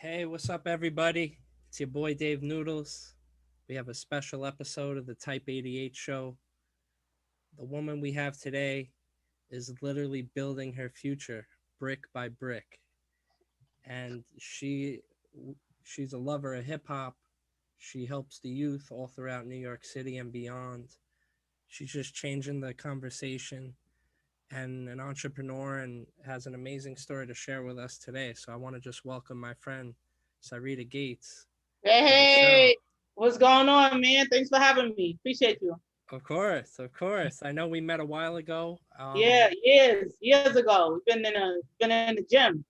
Hey, what's up, everybody? It's your boy Dave Noodles. We have a special episode of the Type 88 show. The woman we have today is literally building her future brick by brick, and she's a lover of hip hop. She helps the youth all throughout New York City and beyond. She's just changing the conversation and an entrepreneur and has an amazing story to share with us today. So I want to just welcome my friend Syreeta Gates Hey, to the show. hey, what's going on, man? Thanks for having me. Appreciate you. Of course, of course. I know we met a while ago. Yeah, years ago. We've been in the gym.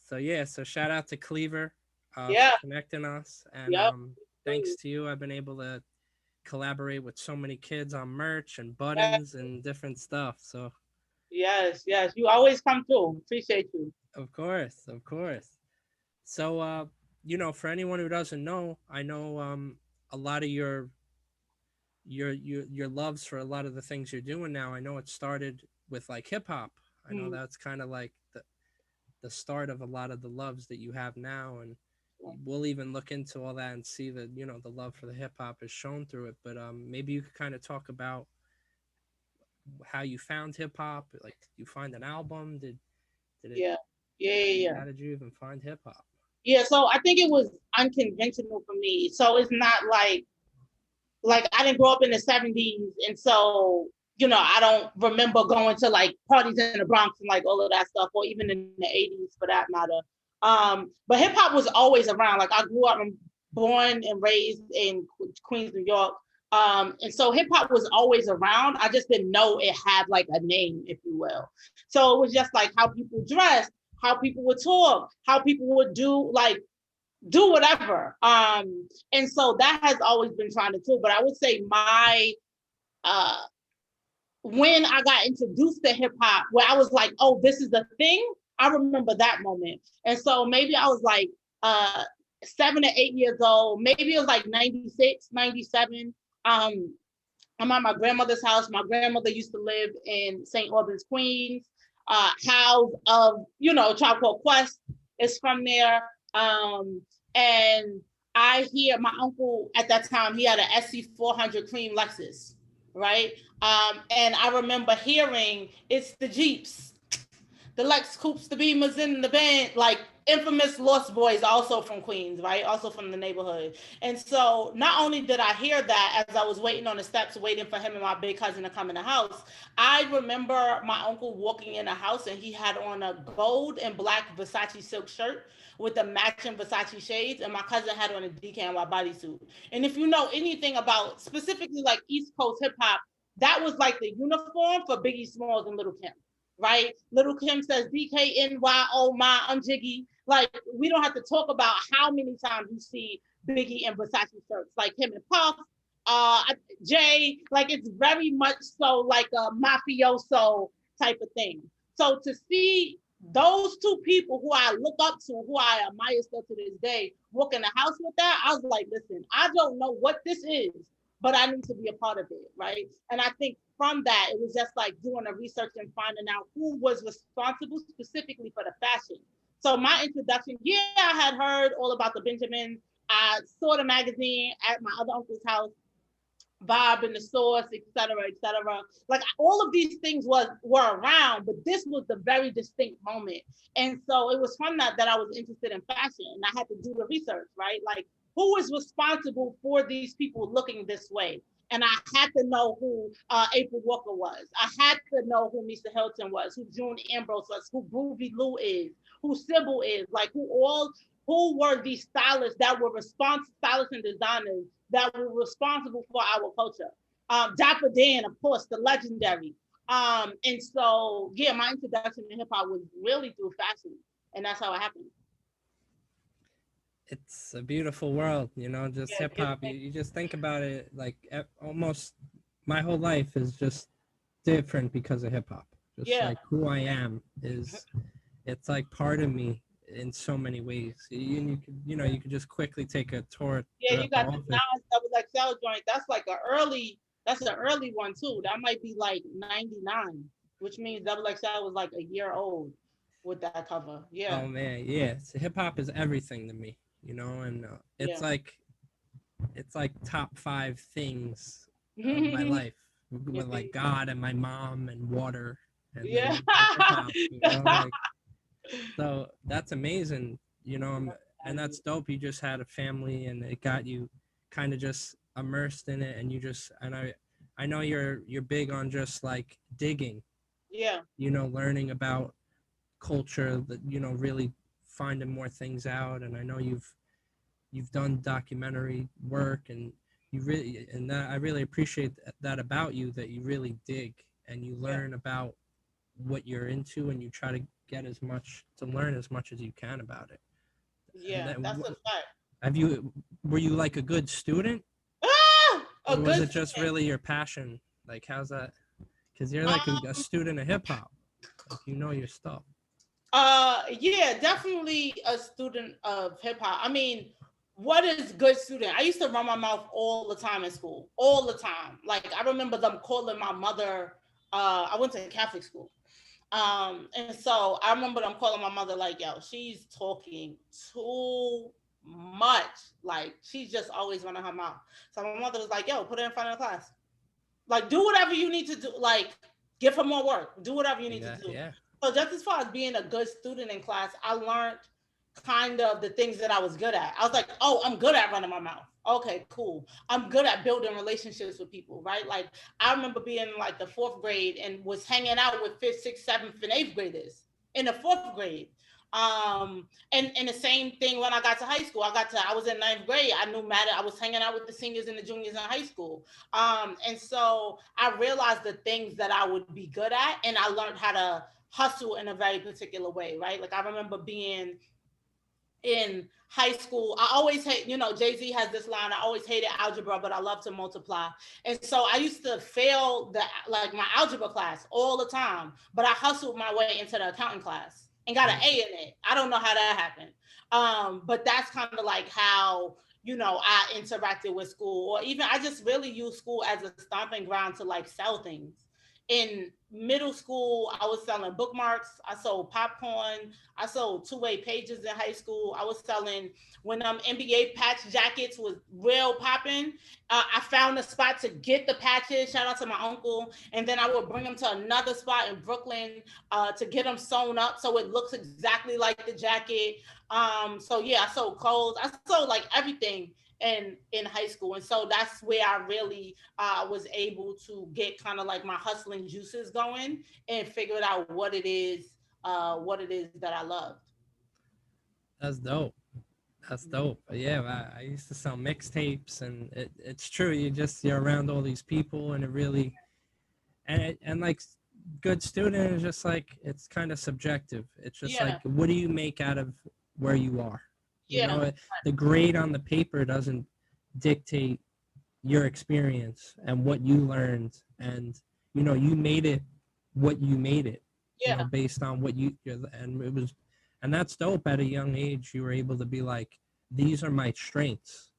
So shout out to Cleaver for Yeah, connecting us, and yep. thanks to you, I've been able to collaborate with so many kids on merch and Yes, buttons and different stuff. So yes. You always come through. Appreciate you. of course, of course. So for anyone who doesn't know, I know a lot of your loves for a lot of the things you're doing now. I know it started with like hip hop. I know Mm. that's kind of like the start of a lot of the loves that you have now, and we'll even look into all that and see that the love for the hip hop is shown through it. But maybe you could kind of talk about how you found hip hop. Like, did you find an album? Did it? Yeah, yeah. How did you even find hip hop? Yeah, so I think it was unconventional for me. So it's not like I didn't grow up in the 70s, and so I don't remember going to like parties in the Bronx and like all of that stuff, or even in the 80s for that matter. But hip hop was always around. Like I grew up and born and raised in Queens, New York. And so hip hop was always around. I just didn't know it had like a name, if you will. So it was just like how people dressed, how people would talk, how people would do whatever. And so that has always been trying to do. But I would say my uh when I got introduced to hip hop, where I was like, oh, this is the thing. I remember that moment. And so maybe I was like 7 or 8 years old. Maybe it was like 96, 97. Um, I'm at my grandmother's house. My grandmother used to live in St. Albans, Queens. House of, Tribe Called Quest is from there. And I hear my uncle at that time, he had an SC 400 cream Lexus, right? And I remember hearing it's the Jeeps, the Lex Coupes, the Beamers in the band, like infamous Lost Boys, also from Queens, right? Also from the neighborhood. And so not only did I hear that as I was waiting on the steps, waiting for him and my big cousin to come in the house, I remember my uncle walking in the house and he had on a gold and black Versace silk shirt with the matching Versace shades, and my cousin had on a DKNY bodysuit. And if you know anything about specifically like East Coast hip hop, that was like the uniform for Biggie Smalls and Little Kim, right? Little Kim says DKNY, oh my, I'm Jiggy. Like, we don't have to talk about how many times you see Biggie and Versace shirts, like him and Puff, uh, Jay. Like, it's very much so like a mafioso type of thing. So to see those two people who I look up to, who I admire still to this day, walk in the house with that, I was like, listen, I don't know what this is, but I need to be a part of it, right? And I think from that, it was just like doing a research and finding out who was responsible specifically for the fashion. So my introduction, yeah, I had heard all about the Benjamins. I saw the magazine at my other uncle's house, Bob and the Source, et cetera, et cetera. Like all of these things were around, but this was the very distinct moment. And so it was from that I was interested in fashion, and I had to do the research, right? Like who is responsible for these people looking this way? And I had to know who April Walker was. I had to know who Mr. Hilton was, who June Ambrose was, who Groovy Lou is, who Sybil is, like who were these stylists that were responsible, stylists and designers that were responsible for our culture. Dapper Dan, of course, the legendary. And so, yeah, my introduction to hip hop was really through fashion, and that's how it happened. It's a beautiful world, just Yeah, hip hop. You just think about it, like almost my whole life is just different because of hip hop. Just yeah, like who I am is, it's like part of me in so many ways. You could just quickly take a tour yeah. You throughout the got the office. Nas Double XL joint. That's like an early. That's an early one too. That might be like '99, which means Double XL was like a year old. with that cover. Yeah, Oh man, yeah. So hip hop is everything to me, you know, and yeah. it's like top five things of my Yeah. life with like God and my mom and water and Yeah. then hip hop, you know, like so that's amazing, you know, and that's dope. You just had a family and it got you kind of just immersed in it, and you just and I know you're big on just like digging, Yeah. you know, learning about culture, that you know really finding more things out, and I know you've done documentary work, and you really and that, I really appreciate that about you, that you really dig and you Yeah. learn about what you're into, and you try to get as much to learn as much as you can about it. And Yeah. then That's a fact. have you were you like a good student, A or was good it just student. really your passion? Like how's that? Because you're like a Um, student of hip hop, like you know your stuff. yeah, definitely a student of hip hop. I mean, what is good student? I used to run my mouth all the time in school, all the time. Like I remember them calling my mother. I went to Catholic school. And so I remember them calling my mother like, yo, she's talking too much. Like she's just always running her mouth. So my mother was like, yo, put her in front of the class. Like do whatever you need to do. Like give her more work. Do whatever you need to Yeah, do. yeah. So just as far as being a good student in class, I learned kind of the things that I was good at. I was like, oh, I'm good at running my mouth. Okay, cool. I'm good at building relationships with people, right? Like I remember being in like the fourth grade and was hanging out with fifth, sixth, seventh, and eighth graders in the fourth grade. And the same thing when I got to high school. I was in ninth grade. I knew matter. I was hanging out with the seniors and the juniors in high school. And so I realized the things that I would be good at, and I learned how to hustle in a very particular way, right? Like I remember being in high school. I always hate, Jay-Z has this line, I always hated algebra, but I love to multiply. And so I used to fail my algebra class all the time, but I hustled my way into the accounting class and got an Mm. A in it. I don't know how that happened. But that's kind of like how I interacted with school, or even I just really use school as a stomping ground to like sell things. In middle school, I was selling bookmarks, I sold popcorn, I sold two-way pages in high school. I was selling when NBA patch jackets was real popping. I found a spot to get the patches. Shout out to my uncle, and then I would bring them to another spot in Brooklyn to get them sewn up so it looks exactly like the jacket. So yeah, I sold clothes. I sold like everything in high school, and so that's where I really was able to get kind of like my hustling juices going and figured out what it is that I loved. That's dope. That's dope. Yeah, I used to sell mixtapes, and it's true. You're around all these people, and it really and like good student is just like it's kind of subjective. It's just like Yeah, what do you make out of where you are? You yeah, know, the grade on the paper doesn't dictate your experience and what you learned, and you know you made it what you made it. You know, yeah, based on what and it was, and that's dope. At a young age, you were able to be like, these are my strengths.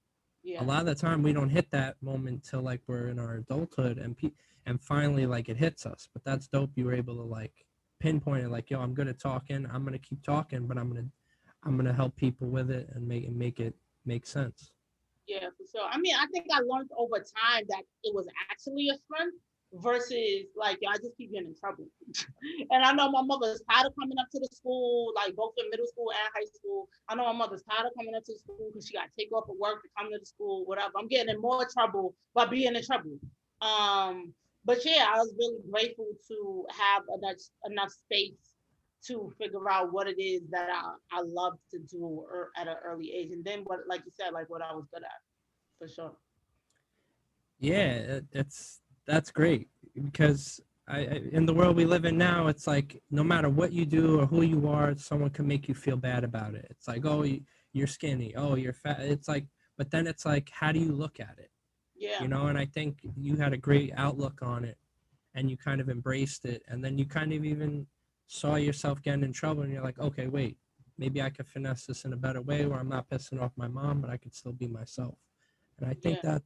A yeah, lot of the time we don't hit that moment till like we're in our adulthood, and finally like it hits us. But that's dope. You were able to like pinpoint it, like, yo, I'm good at talking, I'm gonna keep talking, but I'm gonna help people with it and make it make sense. yeah, for sure. I mean, I think I learned over time that it was actually a strength versus like, I just keep getting in trouble. And I know my mother's tired of coming up to the school, like both in middle school and high school. I know my mother's tired of coming up to the school because she got to take off of work to come to the school, whatever. I'm getting in more trouble by being in trouble. But yeah, I was really grateful to have enough space to figure out what it is that I love to do at an early age, and then what, like you said, like what I was good at, for sure. Yeah, that's great because in the world we live in now, it's like no matter what you do or who you are, someone can make you feel bad about it. It's like, oh, you're skinny, oh, you're fat. It's like, but then it's like, how do you look at it? Yeah, You know, and I think you had a great outlook on it, and you kind of embraced it, and then you kind of even saw yourself getting in trouble, and you're like, okay, wait, maybe I could finesse this in a better way where I'm not pissing off my mom, but I could still be myself. And I think yeah,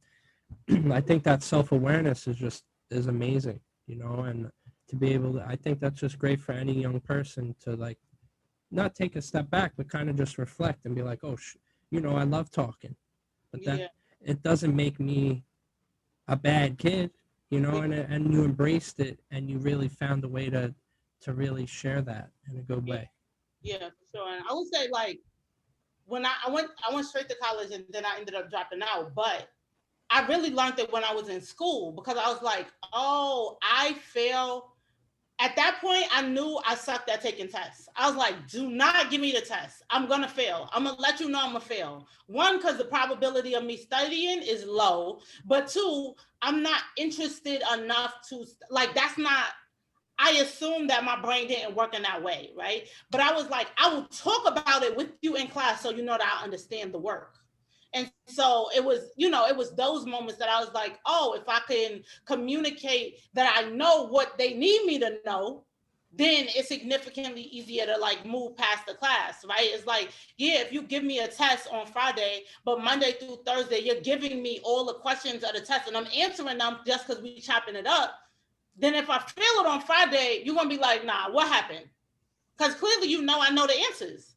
that I think that self awareness is amazing, you know, and to be able to, I think that's just great for any young person to like not take a step back, but kind of just reflect and be like, oh, I love talking, but that Yeah. it doesn't make me a bad kid, and you embraced it and you really found a way to really share that in a good Yeah. way. Yeah, for sure. And I would say like when I went straight to college and then I ended up dropping out, but I really learned it when I was in school because I was like, oh, I fail. At that point, I knew I sucked at taking tests. I was like, do not give me the test. I'm gonna fail. I'm gonna let you know I'm gonna fail. One, because the probability of me studying is low, but two, I'm not interested enough to like that's not I assumed that my brain didn't work in that way, right? But I was like, I will talk about it with you in class so you know that I understand the work. And so it was, it was those moments that I was like, oh, if I can communicate that I know what they need me to know, then it's significantly easier to like move past the class, right? It's like, yeah, if you give me a test on Friday, but Monday through Thursday, you're giving me all the questions of the test and I'm answering them just because we chopping it up, then if I feel it on Friday, you're gonna be like, nah, what happened? Because clearly I know the answers.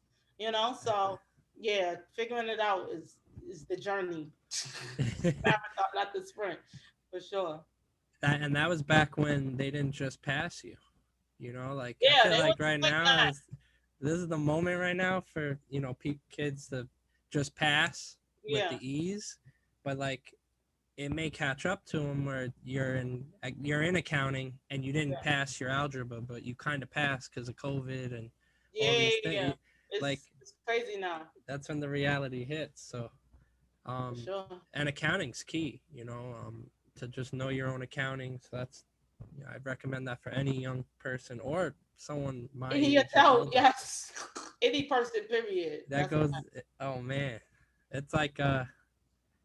So yeah, figuring it out is the journey. Marathon, not the sprint, for sure. And that was back when they didn't just pass you. Like I Yeah, feel they like was right like now that. is this is the moment right now for kids to just pass with Yeah, the ease, but like it may catch up to them where you're in accounting and you didn't yeah, pass your algebra, but you kind of passed because of COVID and all yeah, these yeah. things. Like It's crazy now, that's when the reality hits. So for um, sure. and accounting's key, to just know your own accounting. So I'd recommend that for any young person or someone my Any age or adult, older. yes. Any person, period. That That's goes. Oh man, it's like uh,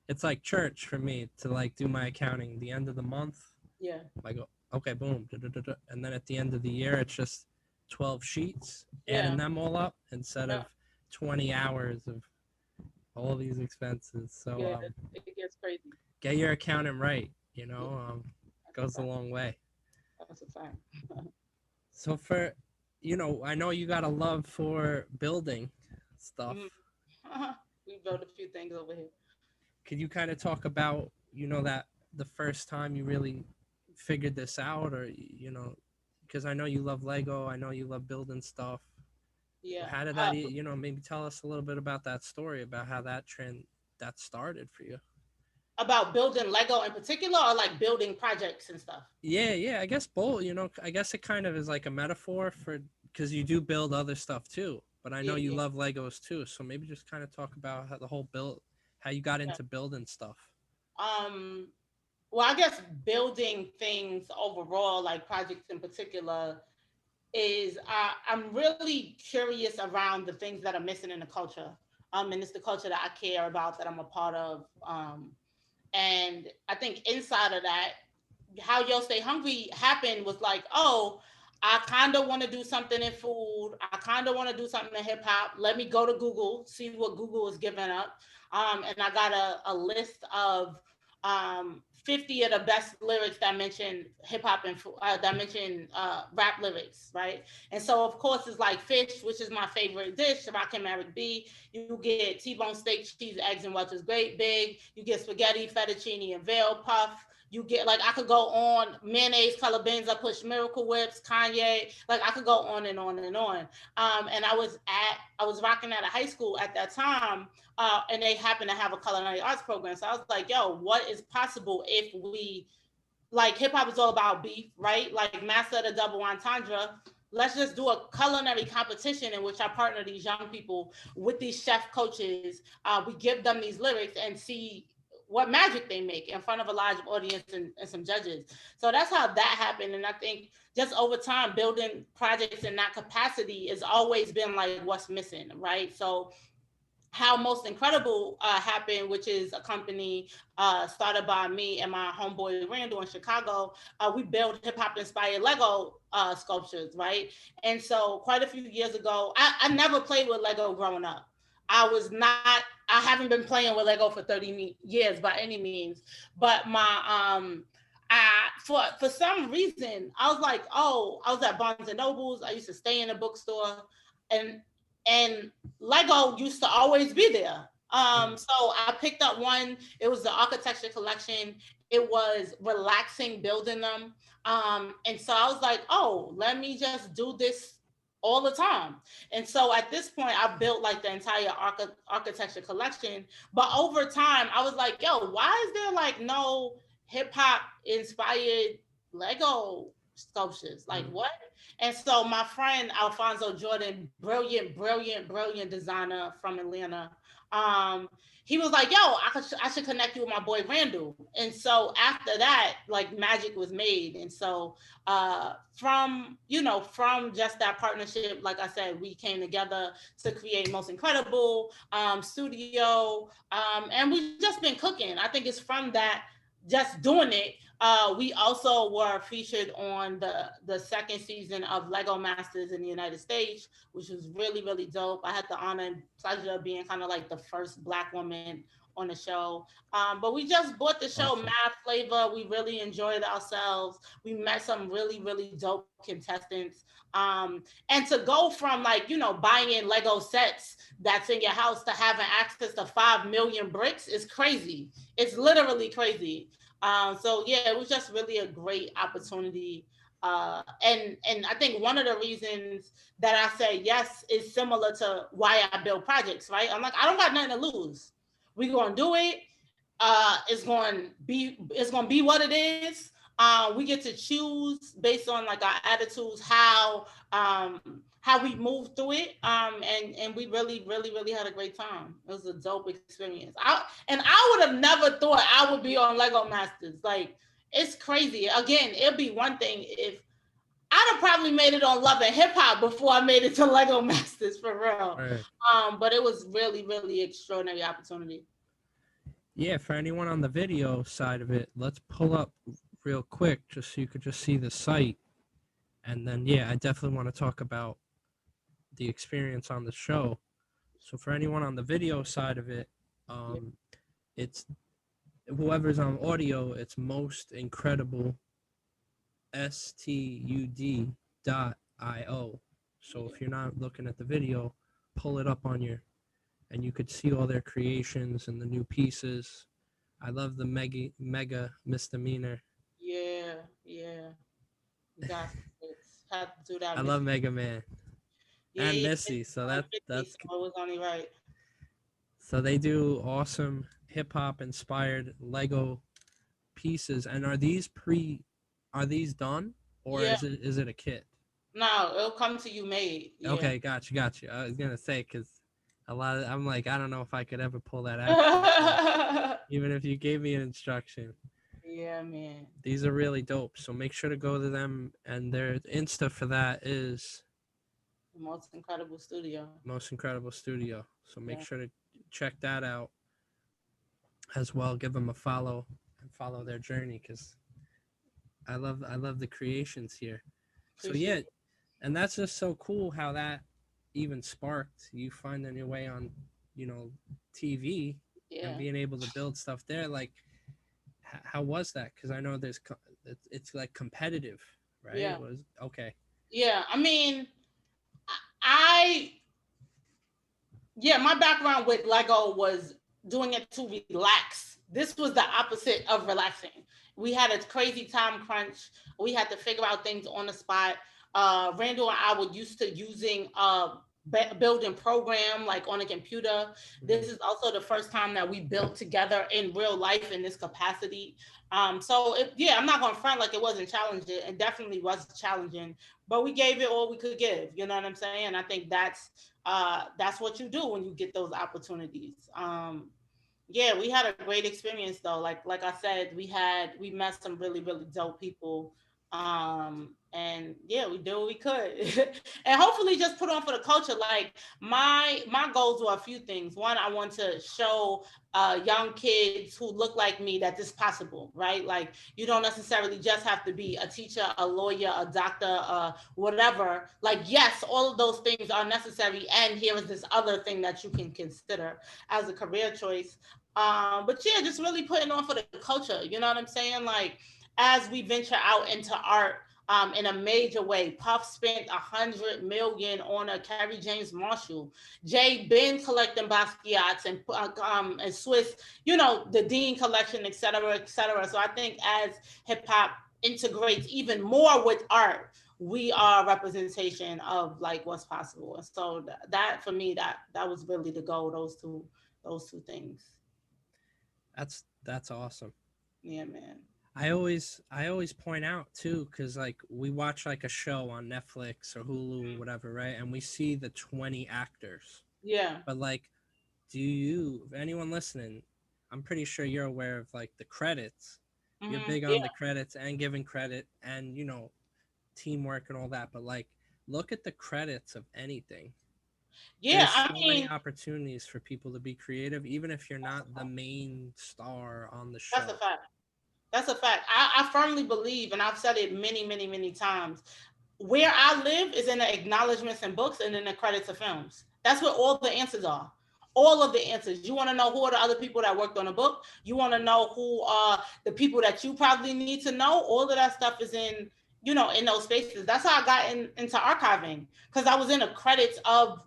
it's like church for me to like do my accounting the end of the month. yeah, Like okay, boom, da, da, da, da. And then at the end of the year, it's just 12 sheets, adding yeah, them all up instead yeah, of 20 hours of all these expenses. So yeah. It gets crazy. get your accounting right. Yeah, that's a Goes a fact. long way. That's a fact. So I know you got a love for building stuff. Mhm. We built a few things over here. Could you kind of talk about, that the first time you really figured this out, or, because I know you love Lego, I know you love building stuff. Yeah. How did that, maybe tell us a little bit about that story, about how that started for you? About building Lego in particular, or like building projects and stuff? Yeah, yeah, I guess both, I guess it kind of is like a metaphor for, because you do build other stuff too, but I know Yeah, you yeah, love Legos too. So maybe just kind of talk about how the whole build, how you got yeah. into building stuff. Um, well, I guess building things overall, like projects in particular, is I'm really curious around the things that are missing in the culture. And it's the culture that I care about, that I'm a part of. And I think inside of that, how Yo Stay Hungry happened was like, oh, I kind of want to do something in food. I kind of want to do something in hip hop. Let me go to Google, see what Google is giving up. And I got a list of 50 of the best lyrics that mention hip hop and that mention rap lyrics, right? And so, of course, it's like fish, which is my favorite dish, Rakim Eric B. You get T-bone steak, cheese, eggs, and Welch's Great Big. You get spaghetti, fettuccine, and veal puff. You get like I could go on mayonnaise, color beans. I push Miracle Whips, Kanye. Like I could go on and on and on. And I was rocking at a high school at that time, and they happened to have a culinary arts program. So I was like, yo, what is possible if we like hip hop is all about beef, right? Like Master of the Double Entendre. Let's just do a culinary competition in which I partner these young people with these chef coaches. We give them these lyrics and see what magic they make in front of a large audience and some judges. So that's how that happened. And I think just over time, building projects in that capacity has always been like what's missing, right? So how Most Incredible happened, which is a company started by me and my homeboy Randall in Chicago. We build hip hop inspired Lego sculptures, right? And so, quite a few years ago, I never played with Lego growing up. I was not. I haven't been playing with Lego for 30 years by any means. But for some reason, I was like, oh, I was at Barnes and Nobles. I used to stay in a bookstore, and and Lego used to always be there. Mm. So I picked up one. It was the architecture collection. It was relaxing building them. And so I was like, oh, let me just do this all the time. And so at this point, I built like the entire architecture collection. But over time, I was like, yo, why is there like no hip hop inspired Lego sculptures? Like, Mm. what? And so my friend Alfonso Jordan, brilliant designer from Atlanta, um, he was like, "Yo, I should connect you with my boy Randall." And so after that, like magic was made. And so from just that partnership, like I said, we came together to create Most Incredible Studio, and we've just been cooking. I think it's from that just doing it. We also were featured on the second season of Lego Masters in the United States, which was really dope. I had the honor and pleasure of being kind of like the first Black woman on the show. But we just bought the show Awesome. Math Flavor. We really enjoyed ourselves. We met some really dope contestants. And to go from like buying Lego sets that's in your house to having access to 5 million bricks is crazy. It's literally crazy. So yeah, it was just really a great opportunity. And I think one of the reasons that I say yes is similar to why I build projects, right? I'm like, I don't got nothing to lose. We're gonna do it. It's gonna be what it is. We get to choose based on like our attitudes how we move through it. And we really had a great time. It was a dope experience. I would have never thought I would be on Lego Masters. Like, it's crazy. Again, it'd be one thing if I'd have probably made it on Love and Hip Hop before I made it to Lego Masters for real. Right. But it was really extraordinary opportunity. Yeah, for anyone on the video side of it, let's pull up real quick just so you could just see the site. And then, yeah, I definitely want to talk about the experience on the show. So, for anyone on the video side of it, Yeah. it's whoever's on audio, it's most incredible stud.io. So, if you're not looking at the video, pull it up on your, and you could see all their creations and the new pieces. I love the mega misdemeanor. Yeah. You guys had to do that. I Miss. love Mega Man and Yeah, Missy. So it's 50, that's so it was only right. so they do awesome hip hop inspired Lego pieces. And are these done or Yeah, is it a kit? no, it'll come to you made. Yeah. Okay, got you. I was gonna say because I'm like I don't know if I could ever pull that accent thing, even if you gave me an instruction. Yeah, man. These are really dope. So make sure to go to them, and their Insta for that is The most incredible studio. Most Incredible Studio. So make Yeah, sure to check that out as well. Give them a follow and follow their journey because I love the creations here. So appreciate yeah, and that's just so cool how that even sparked you finding your way on you know TV it. and Yeah, being able to build stuff there. Like, how was that? Because I know it's like competitive, right? yeah, It was okay. yeah. I mean, I yeah, my background with Lego was doing it to relax. This was the opposite of relaxing. We had a crazy time crunch. We had to figure out things on the spot. Randall and I were used to using a building program like on a computer. This Mm-hmm. is also the first time that we built together in real life in this capacity. Yeah, I'm not going to front like it wasn't challenging. It definitely was challenging, but we gave it all we could give. You know what I'm saying? I think that's what you do when you get those opportunities. Yeah, we had a great experience though. Like I said, we met some really dope people. And yeah, we did what we could, and hopefully just put on for the culture. Like my goals were a few things. One, I want to show young kids who look like me that this is possible, right? Like you don't necessarily just have to be a teacher, a lawyer, a doctor, whatever. Like yes, all of those things are necessary, and here is this other thing that you can consider as a career choice. But yeah, just really putting on for the culture. You know what I'm saying? Like as we venture out into art, in a major way. Puff spent 100 million on a Kerry James Marshall. Jay been collecting Basquiat's and Swiss, the Dean collection, et cetera, et cetera. So I think as hip hop integrates even more with art, we are representation of like what's possible. And so that for me, that was really the goal. Those two things. That's awesome. Yeah, man. I always point out too, because like we watch like a show on Netflix or Hulu or whatever, right? And we see the 20 actors, Yeah. but like, do you, if anyone listening, I'm pretty sure you're aware of like the credits. You're big on Yeah. the credits and giving credit and teamwork and all that, but like, look at the credits of anything. Yeah. There's I so many mean, opportunities for people to be creative, even if you're that's a not the fact. main star on the That's a show. fact. That's a fact. I firmly believe, and I've said it many, many, many times. Where I live is in the acknowledgments and books and in the credits of films. That's where all the answers are. All of the answers. You want to know who are the other people that worked on the book? You want to know who are the people that you probably need to know? All of that stuff is in those spaces. That's how I got into archiving because I was in the credits of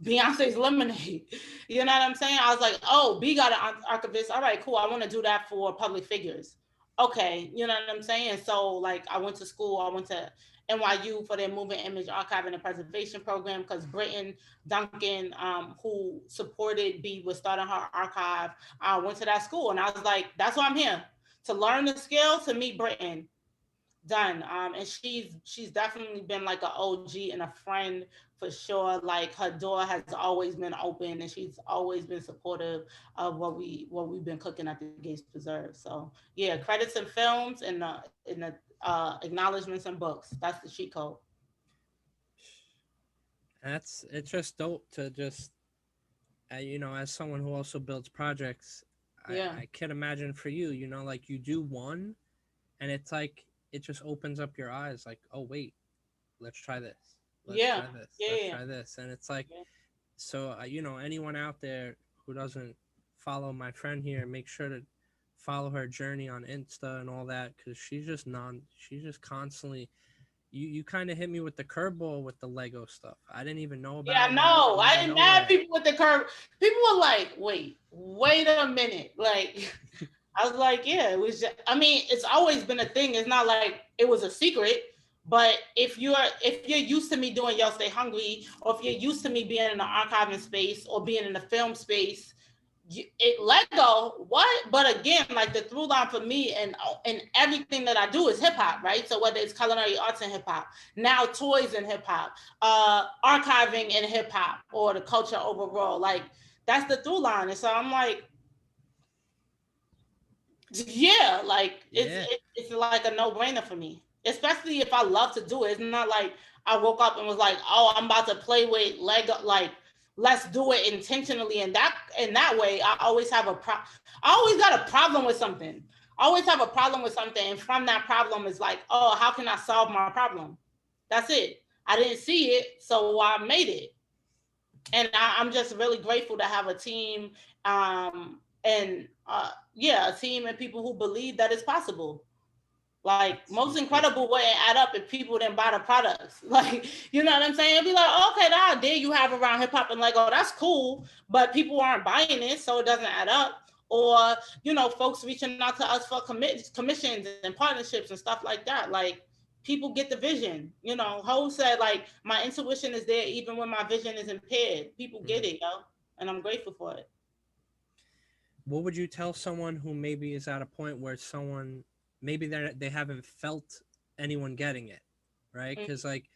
Beyonce's Lemonade. You know what I'm saying? I was like, oh, B got an archivist. All right, cool. I want to do that for public figures. Okay, you know what I'm saying? So like I went to school, I went to NYU for their moving image archiving and preservation program because Britton Duncan, who supported B with starting her archive, went to that school. And I was like, that's why I'm here to learn the skill to meet Britton done. And she's definitely been like an OG and a friend for sure. Like her door has always been open, and she's always been supportive of what we've been cooking at the Gates Preserve. So yeah, credits and films and the acknowledgments and books. That's the cheat code. That's it's just dope to just as someone who also builds projects, Yeah, I can imagine for you, like you do one, and it's like it just opens up your eyes, like, oh wait, let's try this, let's yeah, try this, yeah, let's yeah, try this, and it's like, yeah. so anyone out there who doesn't follow my friend here, make sure to follow her journey on Insta and all that, because she's just constantly. You kind of hit me with the curveball with the Lego stuff. I didn't even know Yeah, about I it. I know. I out of didn't have nowhere. people with the curve. People were like, wait a minute. Like, I was like, yeah, it was just, I mean, it's always been a thing. It's not like it was a secret. But if you're used to me doing Y'all Stay Hungry, or if you're used to me being in the archiving space or being in the film space, it let go. What? But again, like the through line for me and everything that I do is hip hop, right? So whether it's culinary arts and hip hop, now toys and hip hop, archiving and hip hop, or the culture overall, like that's the through line. And so I'm like, yeah, like Yeah, it's like a no brainer for me, especially if I love to do it. It's not like I woke up and was like, oh, I'm about to play with Lego. Like, let's do it intentionally. And that way, I always have I always got a problem with something. I always have a problem with something, and from that problem is like, oh, how can I solve my problem? That's it. I didn't see it, so I made it, and I'm just really grateful to have a team, and yeah, a team and people who believe that it's possible. Like that's most so cool. incredible wouldn't add up if people didn't buy the products. Like, you know what I'm saying? It'd be like, okay, the idea you have around hip hop and Lego, that's cool, but people aren't buying it, so it doesn't add up. Or, folks reaching out to us for commissions and partnerships and stuff like that. Like, people get the vision. Ho said, like, my intuition is there even when my vision is impaired. People get Mm. it, yo. And I'm grateful for it. What would you tell someone who maybe is at a point where maybe they haven't felt anyone getting it, right? Mm, Because like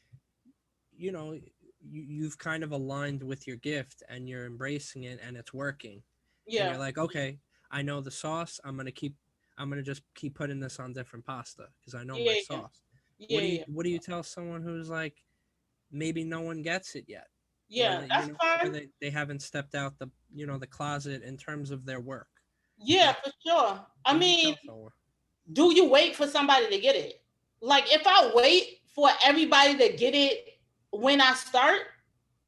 you know you've kind of aligned with your gift and you're embracing it and it's working, and you're yeah, like, okay, I know the sauce. I'm gonna just keep putting this on different pasta because I know my yeah, yeah, sauce. yeah, yeah. What do you tell someone who's like maybe no one gets it yet, or Yeah, that's or fine. they haven't stepped out the closet in terms of their work? Yeah, Like, for sure. I what do you mean, tell someone? do you wait for somebody to get it? Like, if I wait for everybody to get it when I start,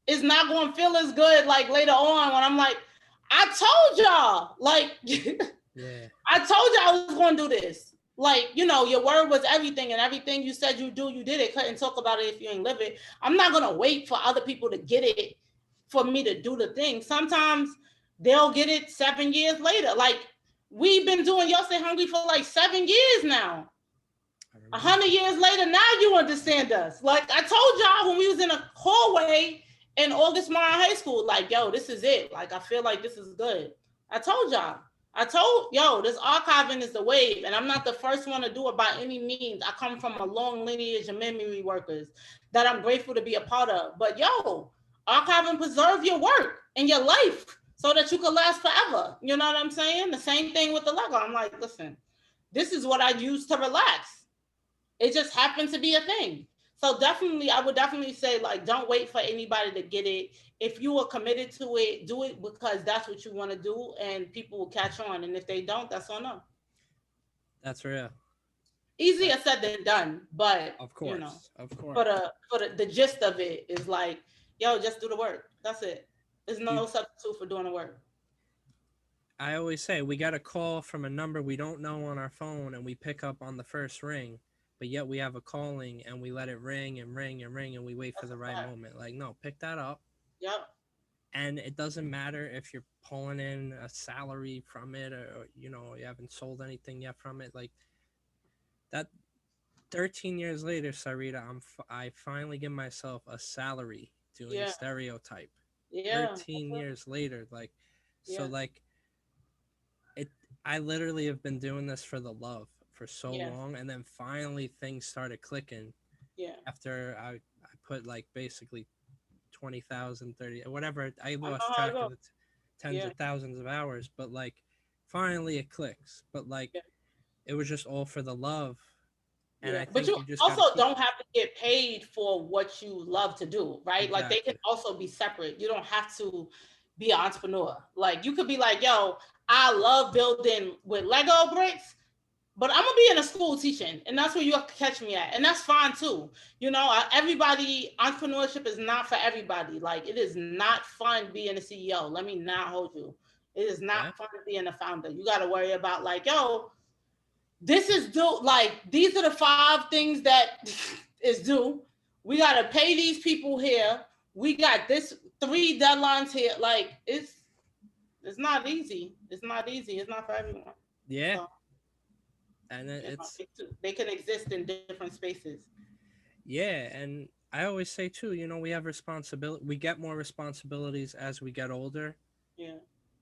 it's not going to feel as good like later on when I'm like, I told y'all, like, Yeah. I told y'all I was going to do this. like, your word was everything, and everything you said you do, you did it. Couldn't talk about it if you ain't live it. I'm not gonna wait for other people to get it for me to do the thing. Sometimes they'll get it 7 years later. Like, we've been doing Y'all Stay Hungry for like 7 years now. I A remember. 100 years later, now you understand us. Like I told y'all when we was in a hallway in August Mile High School, like, yo, this is it. Like, I feel like this is good. I told y'all. I told yo, this archiving is the wave, and I'm not the first one to do it by any means. I come from a long lineage of memory workers that I'm grateful to be a part of. But yo, archive and preserve your work and your life so that you can last forever. You know what I'm saying? The same thing with the Lego. I'm like, listen, this is what I use to relax. It just happened to be a thing. So definitely, I would definitely say, like, don't wait for anybody to get it. If you are committed to it, do it because that's what you want to do, and people will catch on. And if they don't, that's on them. That's real. That, Easier said than done, but of course, of for course. the gist of it is like, yo, just do the work. That's it. There's no You, substitute for doing the work. I always say we got a call from a number we don't know on our phone, and we pick up on the first ring, but yet we have a calling and we let it ring and ring and ring, and we wait for That's the a right fact. moment. Like, no, pick that up. Yep. And it doesn't matter if you're pulling in a salary from it, or you haven't sold anything yet from it. Like that, 13 years later, Sarita, I finally give myself a salary doing Yeah. stereotype. Yeah. 13 years later, like, so Yeah. like it I literally have been doing this for the love for so Yeah. long, and then finally things started clicking Yeah. after I put like basically 20,000, 30, whatever. I I know lost how it track of goes. the tens Yeah. of thousands of hours, but like finally it clicks. But like Yeah. it was just all for the love, and Yeah, I but think you you just got to also keep. don't have to get paid for what you love to do, right? Like, they can Exactly. also be separate. You don't have to be an entrepreneur. Like, you could be like, yo, I love building with Lego bricks, but I'm gonna be in a school teaching, and that's where you'll catch me at, and that's fine too. Everybody, entrepreneurship is not for everybody. Like, it is not fun being a CEO. Let me not hold you. It is Yeah. not fun being a founder. You got to worry about, like, yo, this is due. Like, these are the 5 things that is due. We gotta pay these people here. We got this 3 deadlines here. Like, it's not easy. It's not easy. It's not for everyone. Yeah. So, And it's they can exist in different spaces. yeah, and I always say too, we have responsibility. We get more responsibilities as we get older. Yeah.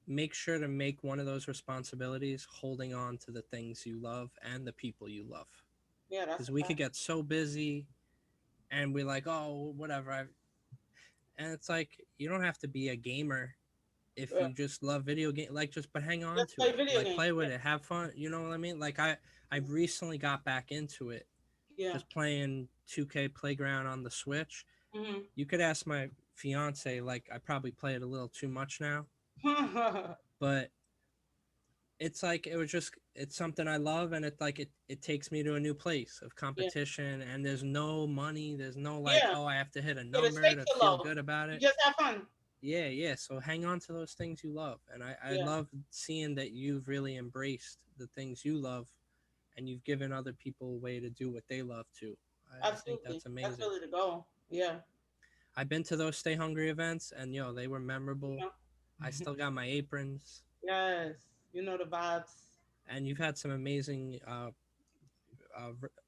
Make sure to make one of those responsibilities holding on to the things you love and the people you love, Yeah, that's because a we could fact. get so busy and we're like, oh, whatever. And it's like you don't have to be a gamer if Yeah. you just love video game. Like, just but hang on Let's to play it, video like games. play Yeah. with it, have fun. You know what I mean? Like I've recently got back into it, Yeah. just playing 2K Playground on the Switch. Hmm. You could ask my fiance, like I probably play it a little too much now, but it's like it's something I love, and it takes me to a new place of Yeah. competition, and there's no money, there's no like, Yeah. oh, I have to hit a Yeah. The number stakes to are feel low. good about You it. just have fun. Yeah, yeah. So hang on to those things you love. And I Yeah. love seeing that you've really embraced the things you love, and you've given other people a way to do what they love too. I think Absolutely. that's That's amazing. really the goal. Yeah. I've been to those Stay Hungry events, and they were memorable. You I know? still got my aprons, Yes. You know the vibes. and you've had some amazing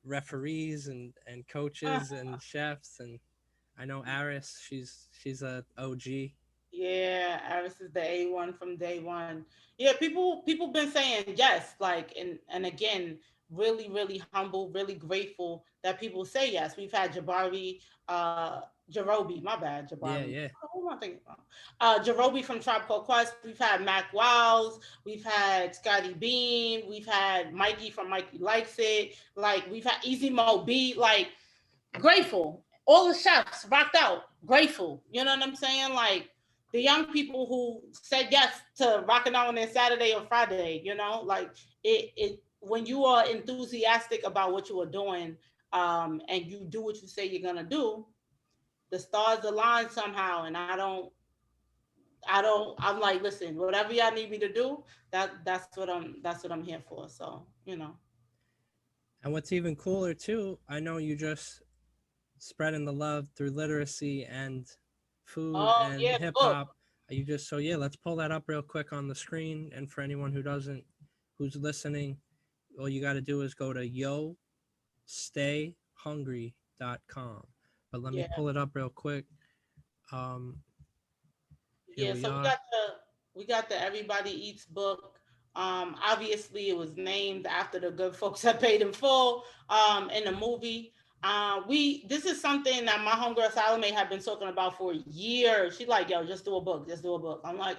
referees and coaches and chefs, and I know Aris. She's a OG. Yeah, Aris is the A1 from day one. Yeah, people been saying yes, like, and again, really, really humble, really grateful that people say yes. We've had Jabari, Jarobi, my bad, Yeah, Jabari. yeah, Who am I thinking about? Jarobi from Tribe Called Quest. We've had Mac Wiles. We've had Scotty Beam. We've had Mikey from Mikey Likes It. Like, we've had Easy Mo B. Like, grateful. All the chefs rocked out. Grateful. You know what I'm saying? Like, the young people who said yes to rocking out on their Saturday or Friday. Like, it when you are enthusiastic about what you are doing, and you do what you say you're gonna do, the stars align somehow. And I'm like, listen, whatever y'all need me to do, that's what I'm here for. So. And what's even cooler too, I know you just spreading the love through literacy and food Oh and yeah, hip book. hop. You just so yeah, let's pull that up real quick on the screen. And for anyone who doesn't, who's listening, all you got to do is go to yostayhungry.com. But let me Yeah. pull it up real quick. Um, Here Yeah, we so are. we got the Everybody Eats book. Obviously, it was named after the good folks that paid in full. In the movie, we this is something that my homegirl Salome had been talking about for years. She like, yo, just do a book, just do a book. I'm like,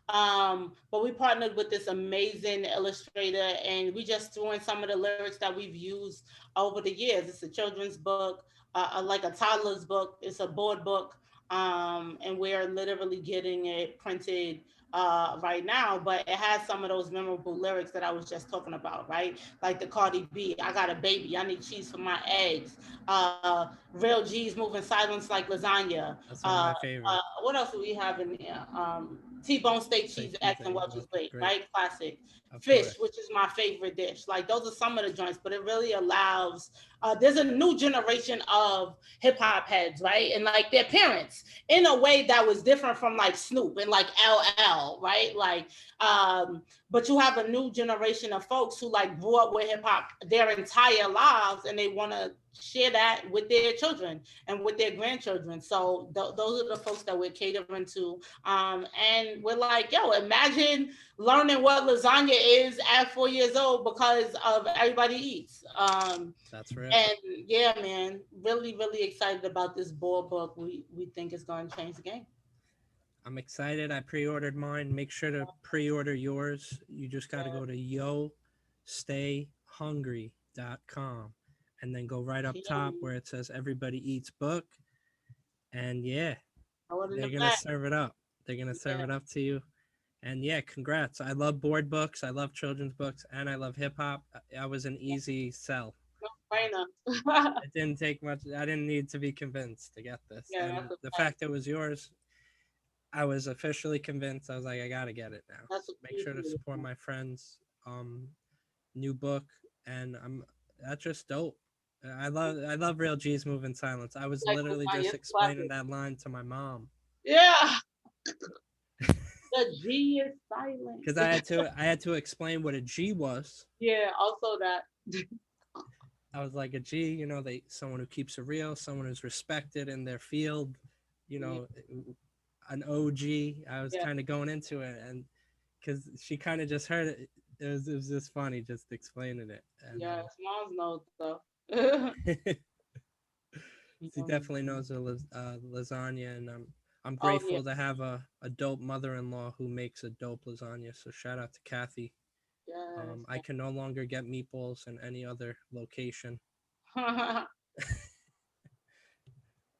but we partnered with this amazing illustrator, and we just threw in some of the lyrics that we've used over the years. It's a children's book, like a toddler's book. It's a board book, and we're literally getting it printed right now. But it has some of those memorable lyrics that I was just talking about, right? Like the Cardi B, I got a baby, I need cheese for my eggs. Real G's moving silence like lasagna. That's one of my favorite. What else do we have in there? T-bone steak, Say cheese, cheese eggs, and egg. Welch's Well, plate, great. right? Classic. Of Fish, course. which is my favorite dish. Like those are some of the joints, but it really allows. There's a new generation of hip hop heads, right? And like their parents in a way that was different from like Snoop and like LL, right? Like, but you have a new generation of folks who like grew up with hip hop their entire lives, and they want to share that with their children and with their grandchildren. So those are the folks that we're catering to. And we're like, yo, imagine learning what lasagna is at 4 years old because of Everybody Eats. That's real. And yeah, man, really, really excited about this board book. We think it's going to change the game. I'm excited. I pre-ordered mine. Make sure to pre-order yours. You just got to go to yostayhungry.com and then go right up Yeah, top where it says everybody eats book. And yeah, throw it in they're the going to back. serve it up. They're going to serve Yeah, it up to you. And yeah, congrats. I love board books. I love children's books and I love hip hop. I was an easy sell. no brainer. It didn't take much. I didn't need to be convinced to get this. Yeah, And that's a the fact. fact it was yours, I was officially convinced. I was like, I gotta get it now. That's So make sure to appreciated. support my friends' new book, and I'm that's just dope. I love Real G's Move in Silence. I was Like literally just Lasagna's explaining classic. that line to my mom Yeah, the G is silent. because I had to explain what a G was. Yeah, also that. I was like a G, they someone who keeps it real, someone who's respected in their field, you Yeah, know, an OG. I was yeah, kind of going into it, and because she kind of just heard it, it was just funny just explaining it, and yeah. Mom's knows though. she Yeah. definitely knows the lasagna, and I'm Oh yeah, grateful to have a dope mother-in-law who makes a dope lasagna. So shout out to Kathy. yes. I can no longer get meatballs in any other location.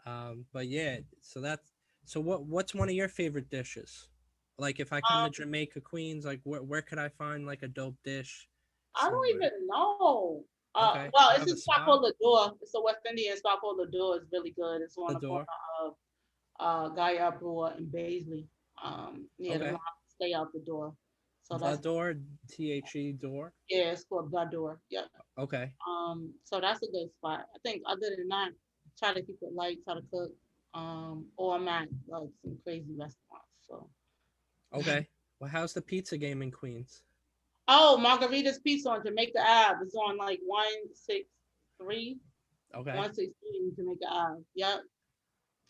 But yeah, so what's one of your favorite dishes? Like if I come to um, Jamaica, Queens, like where could I find like a dope dish I don't somewhere? even know. Okay, Well, you it's have a a spot spot, called the Door. It's a West Indian spot called the Door. It's really good. It's on the the corner door. of Gaia Brewer and Baisley. Near the Okay, line, stay out the door. So the that's door, Door. yeah, it's called the Door. Yep. Okay, So that's a good spot. I think other than that, try to keep it light, try to cook. Or I'm at like some crazy restaurants. So okay. Well, how's the pizza game in Queens? oh, Margarita's Pizza on Jamaica Ave. It's on like 163, Okay, 163 in Jamaica Ave. Yep.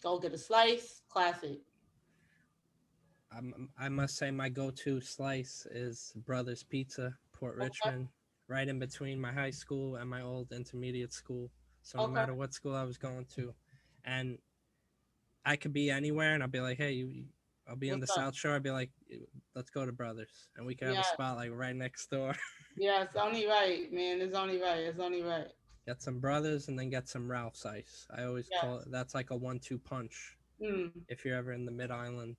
Go get a slice. Classic. I must say my go-to slice is Brothers Pizza, Port Okay. Richmond, right in between my high school and my old intermediate school. So no Okay. matter what school I was going to, and I could be anywhere, and I'll be like, hey, I'll be in What's the up? South Shore. I'll be like, let's go to Brothers, and we could have a Yes. spot like right next door. Yeah, it's only right, man. It's only right. It's only right. Get some Brothers, and then get some Ralph's Ice. I always call Yes. it that's like a 1-2 punch. Mm, If you're ever in the Mid Island,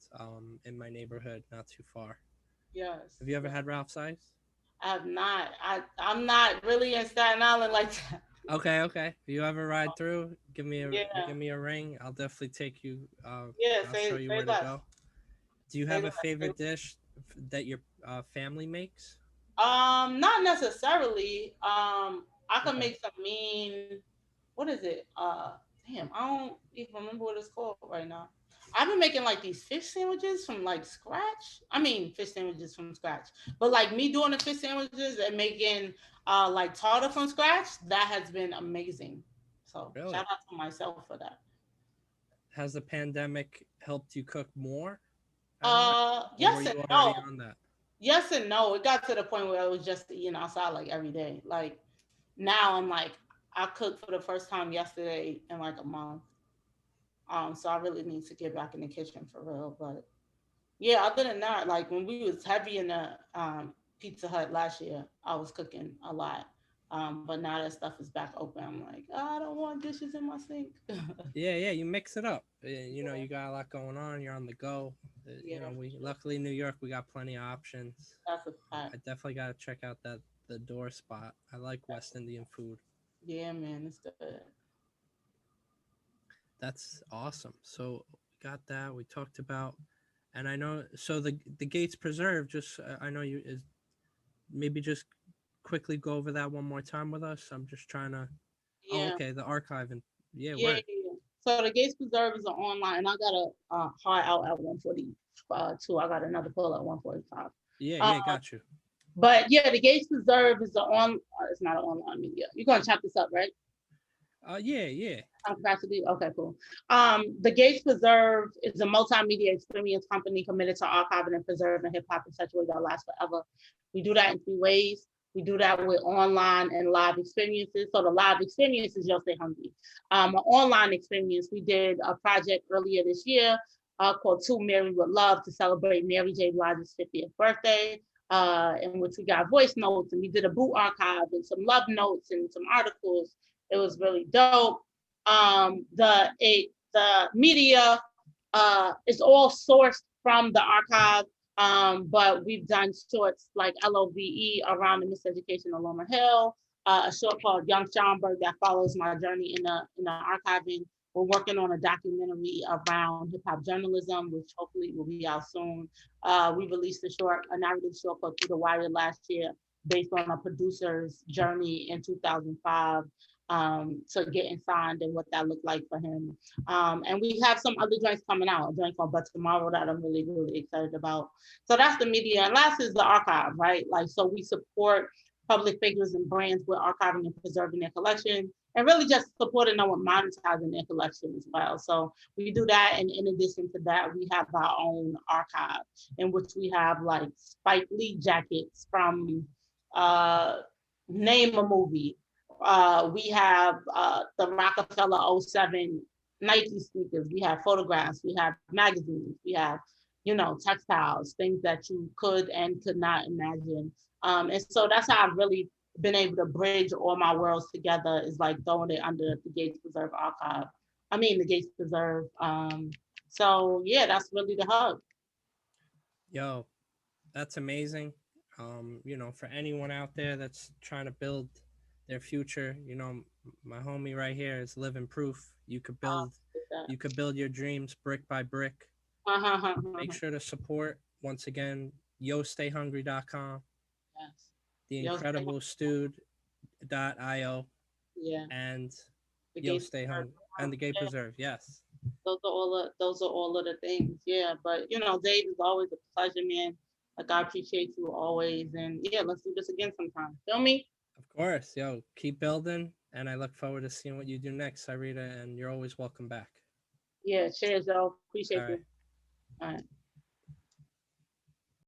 in my neighborhood, not too far. yes. Have you ever Yes. had Ralph's Ice? I have not. I'm not really in Staten Island like that. Okay, okay. If you ever ride through, Yeah. give me a ring. I'll definitely take you. Yeah. I'll show you Say where to less. go. Do you Say have a less. favorite dish that your family makes? Not necessarily. I can Okay. make some mean. What is it? Damn, I don't even remember what it's called right now. I've been making like these fish sandwiches from like scratch. I mean, fish sandwiches from scratch. But like me doing the fish sandwiches and making like tartar from scratch, that has been amazing. So shout Really? out to myself for that. Has the pandemic helped you cook more at all? Or were Yes you and already no. on that? Yes and no. It got to the point where I was just eating outside like every day. Like now I'm like I cooked for the first time yesterday in like a month. So I really need to get back in the kitchen for real. But yeah, other than that, like when we was heavy in the Pizza Hut last year, I was cooking a lot. But now that stuff is back open, I'm like, oh, I don't want dishes in my sink. Yeah, yeah, you mix it up. You know, Yeah, you got a lot going on. You're on the go. You yeah, know, for we sure. luckily in New York we got plenty of options. That's a fact. I definitely got to check out that the door spot. I like West Indian food. Yeah, man, it's good. That's awesome. So we got that. We talked about, and I know. So the Gates Preserve. Just I know you is maybe just quickly go over that one more time with us. I'm just trying to. Oh, Yeah, okay. The archive and yeah, yeah, word. yeah, yeah. So the Gates Preserve is an online, and I got a hard out at 142. I got another pull at 145. Yeah, Um, yeah, got you. but yeah, the Gates Preserve is the on. It's not an online media. You're gonna chop this up, right? Yeah, yeah. Capacity. Okay, cool. The Gates Preserve is a multimedia experience company committed to archiving and preserving hip hop in such a way that lasts forever. We do that in three ways. We do that with online and live experiences. So the live experience is You'll Stay Hungry. An online experience, we did a project earlier this year called To Mary with Love to celebrate Mary J. Blige's 50th birthday, in which we got voice notes and we did a boot archive and some love notes and some articles. It was really dope. The media is all sourced from the archive, but we've done shorts like LOVE around the miseducation of Loma Hill, a short called Young Schomburg that follows my journey in the archiving. We're working on a documentary around hip hop journalism, which hopefully will be out soon. We released a narrative short called Through the Wire last year, based on a producer's journey in 2005 to getting signed and what that looked like for him. And we have some other joints coming out, a joint called But Tomorrow that I'm really, really excited about. So that's the media. And last is the archive, right? Like, so we support public figures and brands with archiving and preserving their collection and really just supporting them with monetizing their collection as well. So we do that. And in addition to that, we have our own archive in which we have like Spike Lee jackets from uh, name a movie. We have the Rockefeller '07 Nike sneakers. We have photographs. We have magazines. We have, textiles, things that you could and could not imagine. And so that's how I've really been able to bridge all my worlds together is like throwing it under the Gates Preserve archive. I mean, the Gates Preserve. So yeah, that's really the hub. Yo, that's amazing. You know, for anyone out there that's trying to build their future, you know, my homie right here is living proof. You could build your dreams brick by brick. Make Uh-huh. sure to support once again yostayhungry.com, Yes. the Yo, incredible stewed.io, yeah. and The Yo Gates Stay Preserve. Hungry and the Gate Yeah. Preserve. Yes. Those are all of the things. Yeah, but Dave, is always a pleasure, man. Like I appreciate you always, and yeah, let's do this again sometime. Feel me? Of course. Yo, keep building. And I look forward to seeing what you do next, Syreeta. And you're always welcome back. Yeah. Cheers, y'all. Appreciate All you. right. All right.